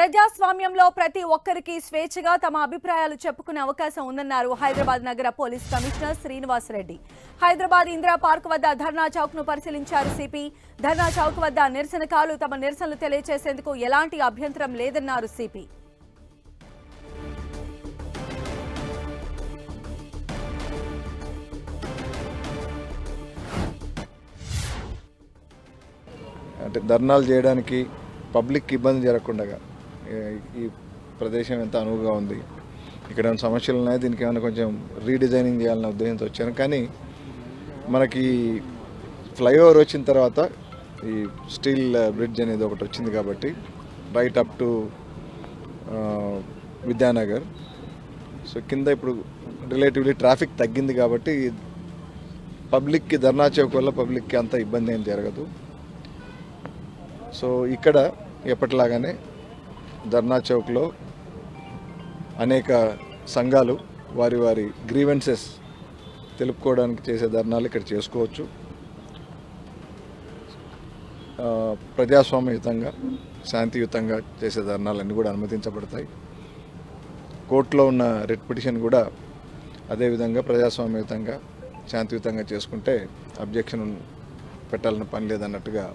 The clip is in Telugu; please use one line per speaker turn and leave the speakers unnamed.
ప్రజాస్వామ్యంలో ప్రతి ఒక్కరికి స్వేచ్ఛగా తమ అభిప్రాయాలు చెప్పుకునే అవకాశం ఉందన్నారు హైదరాబాద్ నగర police commissioner Srinivas Reddy. Hyderabad Indira park వద్ద ధర్నా చౌక్ ను పరిశీలించారు సిపి. ధర్నా చౌక్ వద్ద నిరసనకారులు తమ నిరసనలు తెలియజేసేందుకు ఎలాంటి అభ్యంతరం లేదన్నారు సిపి.
అంటే ధర్నాలు చేయడానికి పబ్లిక్ ఇబ్బంది జరగకుండా ఈ ప్రదేశం ఎంత అనువుగా ఉంది, ఇక్కడ ఏమైనా సమస్యలు ఉన్నాయి, దీనికి ఏమైనా కొంచెం రీడిజైనింగ్ చేయాలనే ఉద్దేశంతో వచ్చాను. కానీ మనకి ఫ్లైఓవర్ వచ్చిన తర్వాత ఈ స్టీల్ బ్రిడ్జ్ అనేది ఒకటి వచ్చింది కాబట్టి right up to Vidyanagar, so కింద ఇప్పుడు రిలేటివ్లీ ట్రాఫిక్ తగ్గింది కాబట్టి పబ్లిక్కి ధర్నా చౌక్ వల్ల పబ్లిక్కి అంత ఇబ్బంది ఏం జరగదు. సో ఇక్కడ ఎప్పటిలాగానే ధర్నా చౌక్లో అనేక సంఘాలు వారి వారి గ్రీవెన్సెస్ తెలుపుకోవడానికి చేసే ధర్నాలు ఇక్కడ చేసుకోవచ్చు. ప్రజాస్వామ్యయుతంగా శాంతియుతంగా చేసే ధర్నాలన్నీ కూడా అనుమతించబడతాయి. కోర్టులో ఉన్న రిట్ పిటిషన్ కూడా అదేవిధంగా ప్రజాస్వామ్యయుతంగా శాంతియుతంగా చేసుకుంటే అబ్జెక్షన్ పెట్టాలని పని లేదన్నట్టుగా